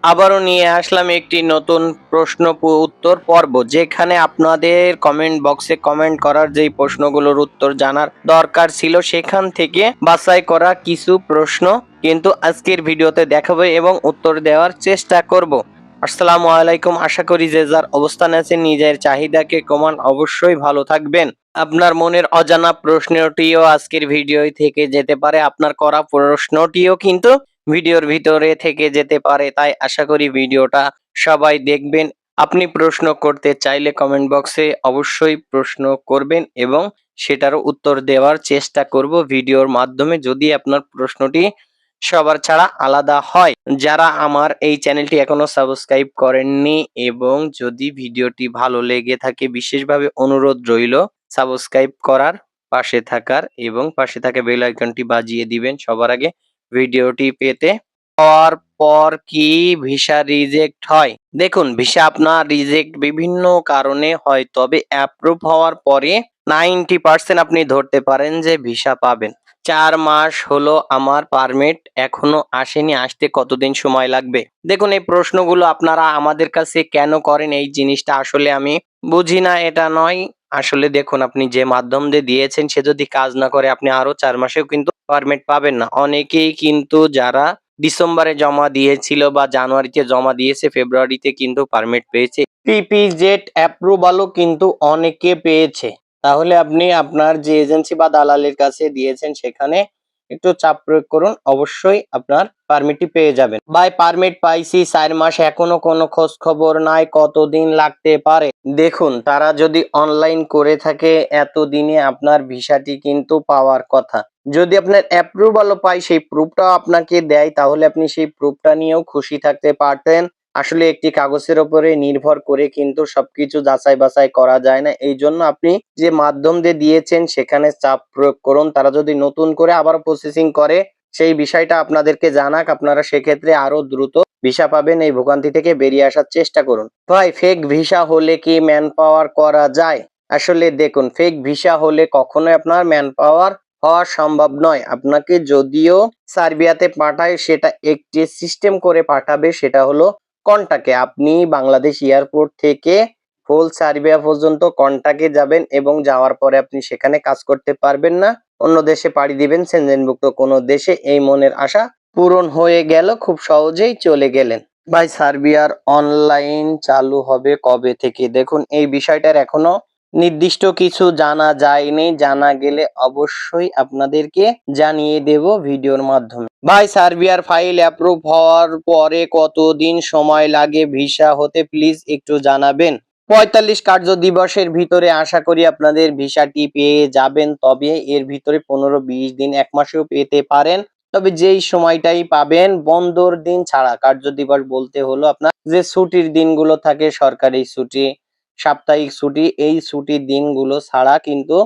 আবারও নিয়ে আসলাম একটি নতুন প্রশ্ন উত্তর পর্ব, যেখানে আপনাদের কমেন্ট বক্সে কমেন্ট করার যেই প্রশ্নগুলোর উত্তর জানার দরকার ছিল সেখান থেকে বাছাই করা কিছু প্রশ্ন কিন্তু আজকের ভিডিওতে দেখাবো এবং উত্তর দেওয়ার চেষ্টা করব। আসসালামু আলাইকুম, আশা করি যে যার অবস্থান আছে নিজের চাহিদাকে কমান অবশ্যই ভালো থাকবেন। আপনার মনের অজানা প্রশ্নটিও আজকের ভিডিও থেকে যেতে পারে, আপনার করা প্রশ্নটিও কিন্তু ভিডিওর ভিতরে থেকে যেতে পারে, তাই আশা করি ভিডিওটা সবাই দেখবেন। আপনি প্রশ্ন করতে চাইলে কমেন্ট বক্সে অবশ্যই প্রশ্ন করবেন এবং সেটারও উত্তর দেওয়ার চেষ্টা করব ভিডিওর মাধ্যমে, যদি আপনার প্রশ্নটি সবার ছাড়া আলাদা হয়। যারা আমার এই চ্যানেলটি এখনো সাবস্ক্রাইব করেননি এবং যদি ভিডিওটি ভালো লেগে থাকে বিশেষভাবে অনুরোধ রইল সাবস্ক্রাইব করার, পাশে থাকার এবং পাশে থাকা বেল আইকনটি বাজিয়ে দিবেন সবার আগে ভিডিওটি পেতে। হওয়ার পর কি ভিসা রিজেক্ট হয়? দেখুন, ভিসা আপনার রিজেক্ট বিভিন্ন কারণে হয়, তবে অ্যাপ্রুভ হওয়ার পরে 90% আপনি ধরতে পারেন যে ভিসা পাবেন। 4 মাস হলো আমার পারমিট এখনো আসেনি, আসতে কতদিন সময় লাগবে? দেখুন, এই প্রশ্নগুলো আপনারা আমাদের কাছে কেন করেন এই জিনিসটা আসলে আমি বুঝি না, এটা নয়। আসলে দেখুন, আপনি যে মাধ্যম দিয়ে দিয়েছেন সে যদি কাজ না করে আপনি আরো 4 মাসেও কিন্তু পারমিট পাবেন না। অনেকেই কিন্তু যারা ডিসেম্বরে জমা দিয়েছিল বা জানুয়ারিতে জমা দিয়েছে ফেব্রুয়ারিতে কিন্তু পারমিট পেয়েছে। পিপিজেড অ্যাপ্রুভালও কিন্তু অনেকে পেয়েছে। তাহলে আপনি আপনার যে এজেন্সি বা দালালের কাছে দিয়েছেন সেখানে একটু চাপ প্রয়োগ করুন, অবশ্যই আপনার পারমিটটি পেয়ে যাবেন। ভাই পারমিট পাইছি 4 মাস এখনো কোনো খোঁজ খবর নাই, কতদিন লাগতে পারে? দেখুন, তারা যদি অনলাইন করে থাকে এতদিনে আপনার ভিসাটি কিন্তু পাওয়ার কথা। যদি আপনার অ্যাপ্রুভালও পায় সেই প্রুফটাও আপনাকে দেয় তাহলে আপনি সেই প্রুফটা নিয়েও খুশি থাকতে পারতেন। আসলে একটি কাগজের উপরে নির্ভর করে কিন্তু সবকিছু যাচাই বাছাই করা যায় না। এই জন্য আপনি যে মাধ্যম দিয়ে দিয়েছেন সেখানে চাপ প্রয়োগ করুন। তারা যদি নতুন করে আবার প্রসেসিং করে সেই বিষয়টা আপনাদেরকে জানাক, আপনারা সেক্ষেত্রে আরো দ্রুত ভিসা পাবেন। এই ভোগান্তি থেকে বেরিয়ে আসার চেষ্টা করুন। ভাই ফেক ভিসা হলে কি ম্যান পাওয়ার করা যায়? আসলে দেখুন, ফেক ভিসা হলে কখনোই আপনার ম্যান পাওয়ার হওয়া সম্ভব নয়। আপনাকে যদিও সার্বিয়াতে পাঠায় সেটা একটি সিস্টেম করে পাঠাবে, সেটা হলো কন্টাকে। আপনি বাংলাদেশ এয়ারপোর্ট থেকে ফুল সার্বিয়া পর্যন্ত কন্টাকে যাবেন এবং যাওয়ার পরে আপনি সেখানে কাজ করতে পারবেন না। অন্য দেশে পাড়ি দিবেন, সেনজেনভুক্ত কোনো দেশে, এই মনের আশা পূরণ হয়ে গেল, খুব সহজেই চলে গেলেন। ভাই সার্বিয়ার অনলাইন চালু হবে কবে থেকে? দেখুন, এই বিষয়টার এখনো নির্দিষ্ট কিছু জানা যায়নি, জানা গেলে অবশ্যই আপনাদেরকে জানিয়ে দেব ভিডিওর মাধ্যমে। ভাই সার্বিয়ার ফাইল অ্যাপ্রুভ হওয়ার পরে কতদিন সময় লাগে ভিসা হতে, প্লিজ একটু জানাবেন। 45 কার্য দিবসের ভিতরে আশা করি আপনাদের ভিসাটি পেয়ে যাবেন, তবে এর ভিতরে 15-20 দিন 1 মাসেও পেতে পারেন। তবে যেই সময়টাই পাবেন বন্দর দিন ছাড়া, কার্য দিবস বলতে হলো আপনার যে ছুটির দিনগুলো থাকে, সরকারি ছুটি, সাপ্তাহিক ছুটি, এই ছুটির দিনগুলো ছাড়া কিন্তু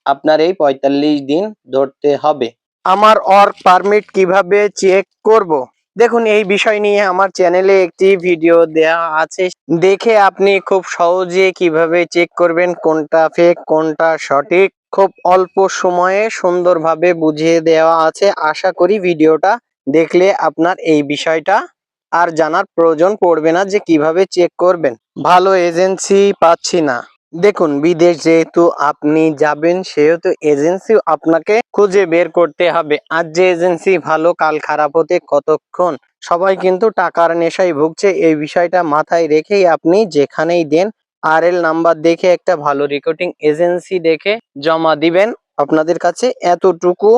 আপনার এই 45 দিন ধরতে হবে। আমার ওয়ার্ক পারমিট কিভাবে চেক করব? দেখুন, এই বিষয় নিয়ে আমার চ্যানেলে একটি ভিডিও দেয়া আছে, দেখে আপনি খুব সহজে কিভাবে চেক করবেন কোনটা ফেক কোনটা সঠিক খুব অল্প সময়ে সুন্দরভাবে বুঝিয়ে দেওয়া আছে। আশা করি ভিডিওটা দেখলে আপনার এই বিষয়টা আর জানার প্রয়োজন পড়বে না যে কিভাবে চেক করবেন। ভালো এজেন্সি পাচ্ছি না। দেখুন, বিদেশ যেহেতু আপনি যাবেন সেহেতু এজেন্সি আপনাকে খুঁজে বের করতে হবে। আজ যে এজেন্সি ভালো কাল খারাপ হতে কতক্ষণ? সবাই কিন্তু টাকার নেশায় ভুগছে, এই বিষয়টা মাথায় রেখেই আপনি যেখানেই দেন আরএল নাম্বার দেখে একটা ভালো রিক্রুটিং এজেন্সি দেখে জমা দিবেন। আপনাদের কাছে এতটুকু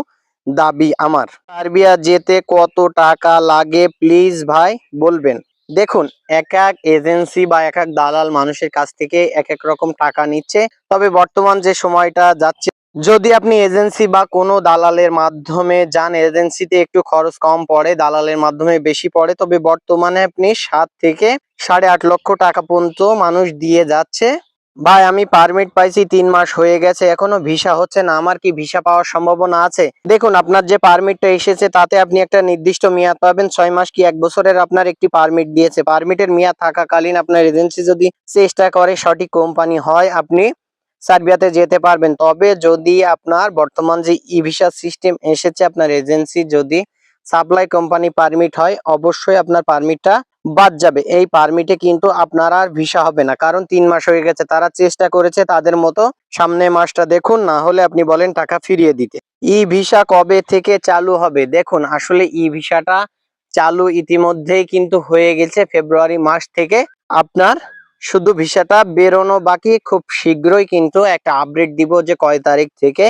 দাবি আমার। সার্বিয়া যেতে কত টাকা লাগে প্লিজ ভাই বলবেন। দেখুন, এক এক এজেন্সি বা এক এক দালাল মানুষের কাছ থেকে এক এক রকম টাকা নিচ্ছে, তবে বর্তমান যে সময়টা যাচ্ছে যদি আপনি এজেন্সি বা কোনো দালালের মাধ্যমে যান, এজেন্সিতে একটু খরচ কম পড়ে, দালালের মাধ্যমে বেশি পড়ে, তবে বর্তমানে আপনি 7 থেকে 8.5 লক্ষ টাকা পর্যন্ত মানুষ দিয়ে যাচ্ছে। ভাই আমি পারমিট পাইছি 3 মাস হয়ে গেছে এখনো ভিসা হচ্ছে না, আমার কি ভিসা পাওয়ার সম্ভাবনা আছে? দেখুন, আপনার যে পারমিটটা এসেছে তাতে আপনি একটা নির্দিষ্ট মেয়াদ পাবেন, 6 মাস কি 1 বছরের আপনার একটি পারমিট দিয়েছে। পারমিটের মেয়াদ থাকাকালীন আপনার এজেন্সি যদি চেষ্টা করে সঠিক কোম্পানি হয় আপনি সার্বিয়াতে যেতে পারবেন। তবে যদি আপনার বর্তমান যে ই ভিসা সিস্টেম এসেছে আপনার এজেন্সি যদি সাপ্লাই কোম্পানি পারমিট হয় অবশ্যই আপনার পারমিটটা বাদ যাবে। এই পারমিটে কিন্তু আপনার আর ভিসা হবে না, কারণ 3 মাস হয়ে গেছে। তারা চেষ্টা করেছে তাদের মতো, সামনে মাসটা দেখুন, না হলে আপনি বলেন টাকা ফিরিয়ে দিতে। ই ভিসা কবে থেকে চালু হবে? দেখুন, আসলে ই ভিসাটা চালু ইতিমধ্যেই কিন্তু হয়ে গেছে ফেব্রুয়ারি মাস থেকে। আপনার শুধু ভিসাটা বেরোনো বাকি, খুব শীঘ্রই কিন্তু একটা আপডেট দিব যে কয় তারিখ থেকে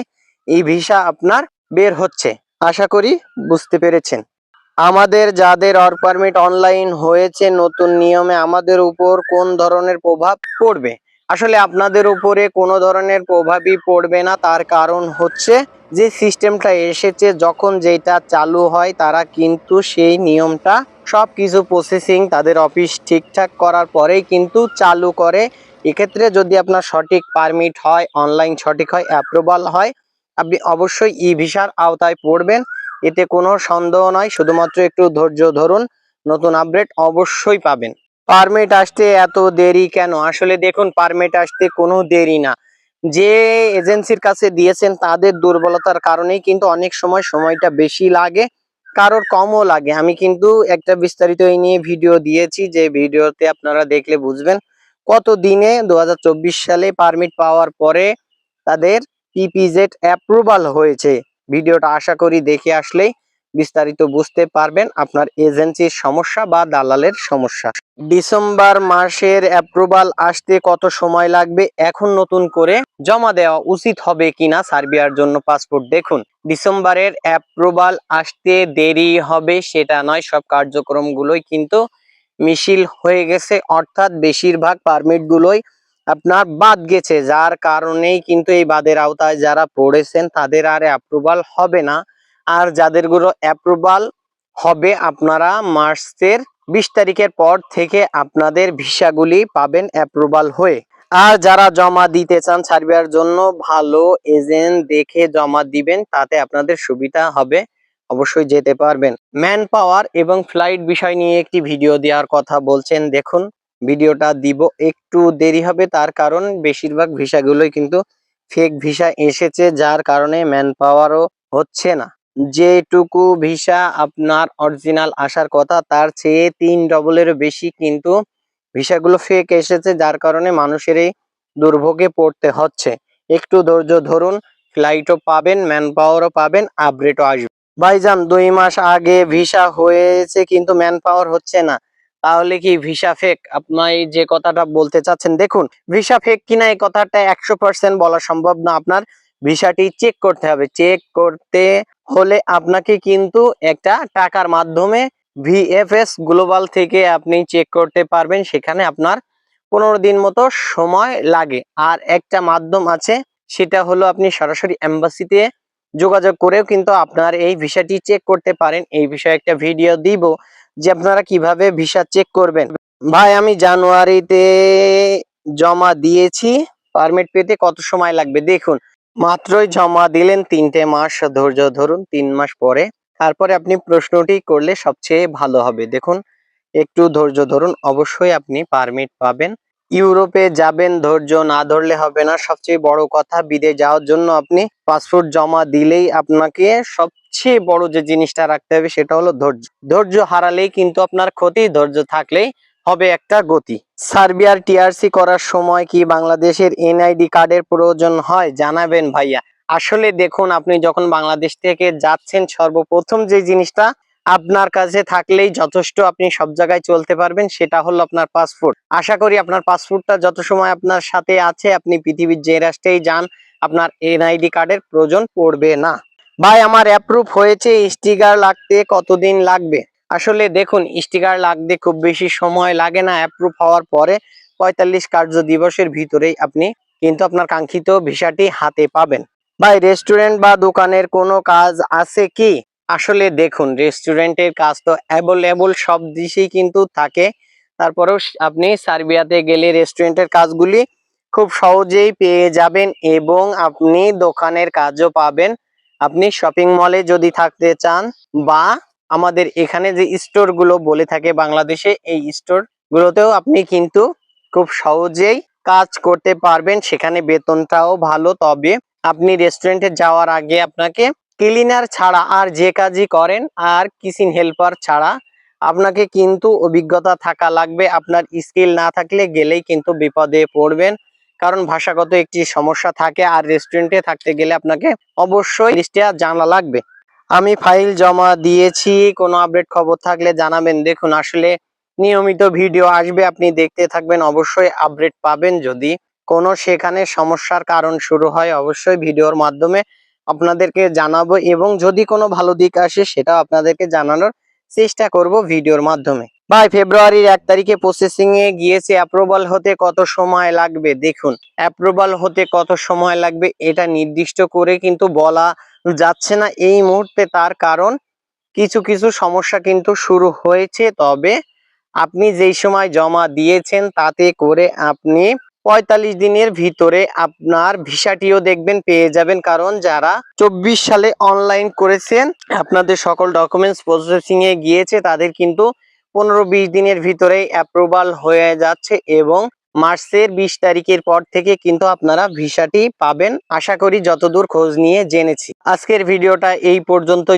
এই ভিসা আপনার বের হচ্ছে। আশা করি বুঝতে পেরেছেন। আমাদের যাদের ওয়ার্ক পারমিট অনলাইন হয়েছে নতুন নিয়মে আমাদের উপর কোন ধরনের প্রভাব পড়বে? আসলে আপনাদের উপরে কোনো ধরনের প্রভাবই পড়বে না। তার কারণ হচ্ছে যে সিস্টেমটা এসেছে, যখন যেটা চালু হয় তারা কিন্তু সেই নিয়মটা সবকিছু প্রসেসিং তাদের অফিস ঠিকঠাক করার পরেই কিন্তু চালু করে। এক্ষেত্রে যদি আপনার সঠিক পারমিট হয়, অনলাইন সঠিক হয়, অ্যাপ্রুভাল হয়, আপনি অবশ্যই ই ভিসার আওতায় পড়বেন। এতে কোনো সন্দেহ নয়, শুধুমাত্র একটু ধৈর্য ধরুন, নতুন আপডেট অবশ্যই পাবেন। পারমিট আসতে এত দেরি কেন? আসলে দেখুন, পারমিট আসতে কোনো দেরি না, যে এজেন্সির কাছে দিয়েছেন তাদের দুর্বলতার কারণেই কিন্তু অনেক সময় সময়টা বেশি লাগে, কারোর কমও লাগে। আমি কিন্তু একটা বিস্তারিত এই নিয়ে ভিডিও দিয়েছি, যে ভিডিওতে আপনারা দেখলে বুঝবেন কত দিনে 2024 সালে পারমিট পাওয়ার পরে তাদের পিপিজেড অ্যাপ্রুভাল হয়েছে। ভিডিওটা আশা করি দেখে আসলেই বিস্তারিত বুঝতে পারবেন আপনার এজেন্সির সমস্যা বা দালালের সমস্যা। ডিসেম্বর মাসের অ্যাপ্রুভাল আসতে কত সময় লাগবে? এখন নতুন করে জমা দেওয়া উচিত হবে কিনা সার্বিয়ার জন্য পাসপোর্ট? দেখুন, ডিসেম্বরের অ্যাপ্রুভাল আসতে দেরি হবে সেটা নয়, সব কার্যক্রমগুলোই কিন্তু মিছিল হয়ে গেছে, অর্থাৎ বেশিরভাগ পারমিট গুলোই আপনার বাদ গেছে, যার কারণেই কিন্তু এই বাদের আওতায় যারা পড়েছেন তাদের আর অ্যাপ্রুভাল হবে না। আর যাদের গুলো অ্যাপ্রুভাল হবে, আপনারা মার্চের 20 তারিখের পর থেকে আপনাদের ভিসাগুলি পাবেন অ্যাপ্রুভাল হয়ে। আর যারা জমা দিতে চান সার্বিয়ার জন্য, ভালো এজেন্ট দেখে জমা দিবেন, তাতে আপনাদের সুবিধা হবে, অবশ্যই যেতে পারবেন। ম্যান পাওয়ার এবং ফ্লাইট বিষয় নিয়ে একটি ভিডিও দেওয়ার কথা বলছেন, দেখুন ভিডিওটা দিব, একটু দেরি হবে, তার কারণ বেশিরভাগ ভিসাগুলোই কিন্তু ফেক ভিসা এসেছে, যার কারণে ম্যান পাওয়ারও হচ্ছে না। যেটুকু ভিসা আপনার অরিজিনাল আসার কথা তার চেয়ে 3 ডবলেরও বেশি কিন্তু ভিসাগুলো ফেক এসেছে, যার কারণে মানুষের এই দুর্ভোগে পড়তে হচ্ছে। একটু ধৈর্য ধরুন, ফ্লাইটও পাবেন, ম্যান পাওয়ারও পাবেন, আপডেটও আসবে। ভাইজান, 2 মাস আগে ভিসা হয়েছে কিন্তু ম্যান পাওয়ার হচ্ছে না, তাহলে কি ভিসা ফেক? আপনি যে কথাটা বলতে চাচ্ছেন, দেখুন ভিসা ফেক কিনা এই কথাটা 100% বলা সম্ভব না। আপনার ভিসাটি চেক করতে হবে। চেক করতে হলে আপনাকে কিন্তু একটা টাকার মাধ্যমে ভিএফএস গ্লোবাল থেকে আপনি চেক করতে পারবেন, সেখানে আপনার 15 দিন মতো সময় লাগে। আর একটা মাধ্যম আছে, সেটা হলো আপনি সরাসরি এম্বাসিতে যোগাযোগ করেও কিন্তু আপনার এই ভিসাটি চেক করতে পারেন। এই বিষয়ে একটা ভিডিও দিব যে আপনারা কিভাবে ভিসা চেক করবেন। ভাই, আমি জানুয়ারিতে জমা দিয়েছি, পারমিট পেতে কত সময় লাগবে? দেখুন, মাত্রই জমা দিলেন, 3টে মাস ধৈর্য ধরুন, 3 মাস পরে তারপরে আপনি প্রশ্নটি করলে সবচেয়ে ভালো হবে। দেখুন, একটু ধৈর্য ধরুন, অবশ্যই আপনি পারমিট পাবেন। ইউরোপে যাবেন, ধৈর্য না ধরলে হবে না। সবচেয়ে বড় কথা, বিদেশ যাওয়ার জন্য আপনি পাসপোর্ট জমা দিলেই আপনাকে সবচেয়ে বড় যে জিনিসটা রাখতে হবে সেটা হলো ধৈর্য। ধৈর্য হারালেই কিন্তু আপনার ক্ষতি, ধৈর্য থাকলেই হবে একটা গতি। সার্বিয়ার টিআরসি করার সময় কি বাংলাদেশের এনআইডি কার্ডের প্রয়োজন হয়? জানাবেন ভাইয়া। আসলে দেখুন, আপনি যখন বাংলাদেশ থেকে যাচ্ছেন, সর্বপ্রথম যে জিনিসটা আপনার কাছে থাকলেই যথেষ্ট, আপনি সব জায়গায় চলতে পারবেন, সেটা হলো আপনার পাসপোর্ট। আশা করি আপনার পাসপোর্টটা যত সময় আপনার সাথে আছে, আপনি পৃথিবীর যে রাষ্ট্রেই যান, আপনার এনআইডি কার্ডের প্রয়োজন পড়বে না। ভাই, আমার অ্যাপ্রুভ হয়েছে, স্টিকার লাগতে কতদিন লাগবে? আসলে দেখুন, স্টিকার লাগতে খুব বেশি সময় লাগে না। অ্যাপ্রুভ হওয়ার পরে 45 কার্য দিবসের ভিতরেই আপনি কিন্তু আপনার কাঙ্ক্ষিত ভিসাটি হাতে পাবেন। ভাই, রেস্টুরেন্ট বা দোকানের কোনো কাজ আছে কি? আসলে দেখুন, রেস্টুরেন্টের কাজ তো অ্যাভেলেবল সব দেশেই কিন্তু থাকে, তারপরেও আপনি সার্বিয়াতে গেলে রেস্টুরেন্টের কাজগুলি খুব সহজেই পেয়ে যাবেন, এবং আপনি দোকানের কাজও পাবেন। আপনি শপিং মলে যদি থাকতে চান, বা আমাদের এখানে যে স্টোর গুলো বলে থাকে বাংলাদেশে, এই স্টোর গুলোতেও আপনি কিন্তু খুব সহজেই কাজ করতে পারবেন, সেখানে বেতনটাও ভালো। তবে আপনি রেস্টুরেন্টে যাওয়ার আগে আপনাকে ক্লিনার ছাড়া আর যে কাজই করেন, আর কিচেন হেল্পার ছাড়া আপনাকে কিন্তু অভিজ্ঞতা থাকা লাগবে। আপনার স্কিল না থাকলে গেলেই কিন্তু বিপদে পড়বেন, কারণ ভাষাগত একটি সমস্যা থাকে। আর রেস্টুরেন্টে থাকতে গেলে আপনাকে অবশ্যই ইংলিশটা জানা লাগবে। আমি ফাইল জমা দিয়েছি, কোনো আপডেট খবর থাকলে জানাবেন। দেখুন, আসলে নিয়মিত ভিডিও আসবে, আপনি দেখতে থাকবেন, অবশ্যই আপডেট পাবেন। যদি কোনো সেখানে সমস্যার কারণ শুরু হয় অবশ্যই ভিডিওর মাধ্যমে আপনাদেরকে জানাবো, এবং যদি কোনো ভালো দিক আসে সেটাও আপনাদেরকে জানানোর চেষ্টা করব ভিডিওর মাধ্যমে। ভাই, ফেব্রুয়ারির 1 তারিখে প্রসেসিং এ গিয়েছে, অ্যাপ্রুভাল হতে কত সময় লাগবে? দেখুন, অ্যাপ্রুভাল হতে কত সময় লাগবে এটা নির্দিষ্ট করে কিন্তু বলা যাচ্ছে না এই মুহূর্তে, তার কারণ কিছু কিছু সমস্যা কিন্তু শুরু হয়েছে। তবে আপনি যেই সময় জমা দিয়েছেন তাতে করে আপনি 45 দিনের ভিতরে আপনার ভিসাটিও দেখবেন পেয়ে যাবেন, কারণ যারা 24 সালে অনলাইন করেছেন আপনাদের সকল ডকুমেন্টস প্রসেসিং এ গিয়েছে, তাদের কিন্তু 15-20 দিনের ভিতরেই অ্যাপ্রুভাল হয়ে যাচ্ছে, এবং মার্চের 20 তারিখের পর থেকে কিন্তু আপনারা ভিসাটি পাবেন, আশা করি, যতদূর খোঁজ নিয়ে জেনেছি। আজকের ভিডিওটা এই পর্যন্ত।